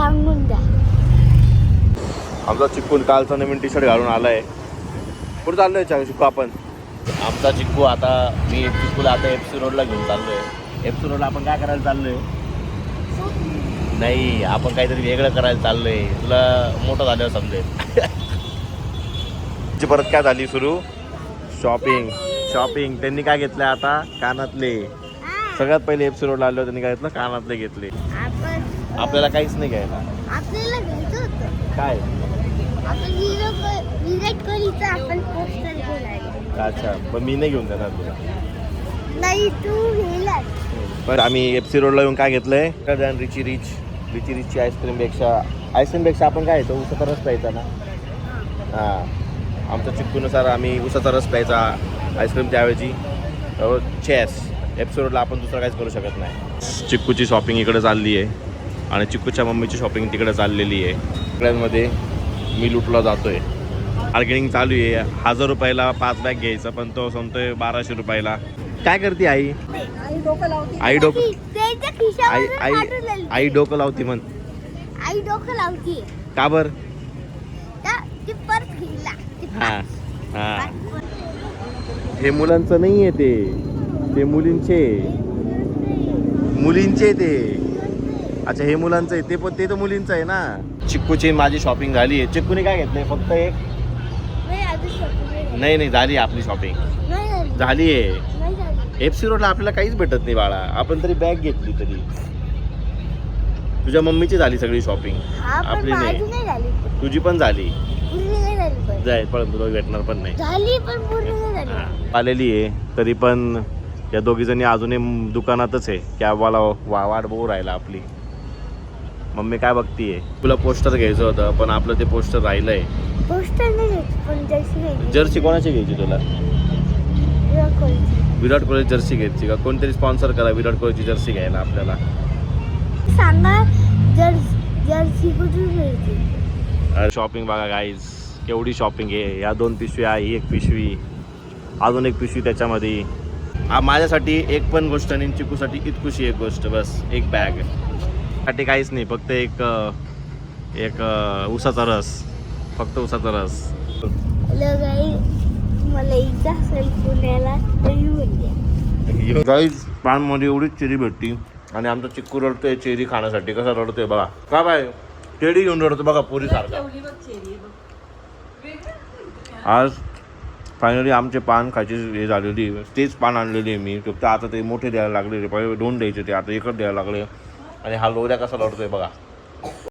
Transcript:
सांगून द्या. आमचा चिक्कू कालचा नवीन टी शर्ट घालून आलाय. कुठं चाललोय चिक्कू आपण? आमचा चिक्कू आता मी चिक्कूला आता एफसी रोडला घेऊन चाललोय. एफसी रोडला आपण काय करायला चाललोय? नाही, आपण काहीतरी वेगळं करायला चाललोय. तुला मोठं झाल्यावर समजेल. परत काय झाली सुरू? शॉपिंग. त्यांनी काय घेतलंय आता? कानातले. सगळ्यात पहिले एफसी रोडला आलो त्यांनी काय घेतलं? कानातले घेतले. आपल्याला काहीच नाही घ्यायला. आपल्याला घ्यायचं होतं काय? आपण विराट कोहलीचा आपण पोस्टर घेऊन. अच्छा, पण मी नाही घेऊन देणार तुला. नाही, तू गेलास. पण आम्ही एफसी रोडला येऊन काय घेतलंय? रिची रिचची आईस्क्रीमपेक्षा आपण काय येतो? उसाचा रस प्यायचा ना. हां, आमच्या चिक्कूनुसार आम्ही उसाचा रस प्यायचा आईस्क्रीम त्याऐवजी. चेस एफसी रोडला आपण दुसरं काहीच करू शकत नाही. चिक्कूची शॉपिंग इकडे चालली आहे आणि चिक्कूच्या मम्मीची शॉपिंग तिकडे चाललेली आहे. सगळ्यांमध्ये मी लुटला जातोय. मार्केटिंग चालू आहे. 1000 रुपयाला 5 बॅग घ्यायचा, पण तो सांगतोय 1200 रुपयाला. काय करते आई? आई डोकं लावती म्हण. आई डोकं लावती. का बर? हां. हे मुलांचं नाही आहे, ते मुलींचे ते. अच्छा, हे मुलांचं आहे. ते तर मुलींचं आहे ना. चिक्कूची माझी शॉपिंग झाली आहे. चिक्कूने काय घेतलंय? फक्त एक नाही झाली आपली शॉपिंग. झाली आहे. एफसी रोडला आपल्याला काहीच भेटत नाही बाळा. आपण तरी बॅग घेतली तरी. तुझ्या मम्मीची झाली सगळी शॉपिंग, आपली नाही. तुझी पण झाली. जाय पण तुला भेटणार पण नाही. आलेली आहे तरी पण या दोघी जणी अजूनही दुकानातच आहे. कॅबवाला वाट बघू राहिला आपली. मम्मी काय बघतीये? तुला पोस्टर घ्यायचं होतं पण आपलं ते पोस्टर राहिलंय. जर्सी कोणाची घ्यायची तुला? विराट कोहली जर्सी घ्यायची का? कोणतरी स्पॉन्सर करा विराट कोहलीची जर्सी घ्यायला आपल्याला. सांगा जर्सी कुठून घ्यायची. शॉपिंग बघा गाईज, केवढी शॉपिंग आहे. या 2 पिशव्या, ही 1 पिशवी, अजून 1 पिशवी त्याच्यामध्ये. माझ्यासाठी एक पण गोष्ट नाही, चिकूसाठी इतकुशी एक गोष्ट, बस एक बॅग साठी काहीच नाही. फक्त एक उसाचा रस, फक्त उसाचा रस. गाईज पानमध्ये एवढीच चेरी भेटती आणि आमचा चिक्कू रडतोय चेरी खाण्यासाठी. कसा रडतोय बघा. का बाय? चेरी घेऊन रडतो बघा पोरी सारखा. आज फायनली आमचे पान खायची हे झालेली. तेच पान आणलेली आहे मी. फक्त आता ते मोठे द्यायला लागले. पहिले 2 द्यायचे, ते आता 1च द्यायला लागले. आणि हा लोऱ्या कसा लढतोय बघा.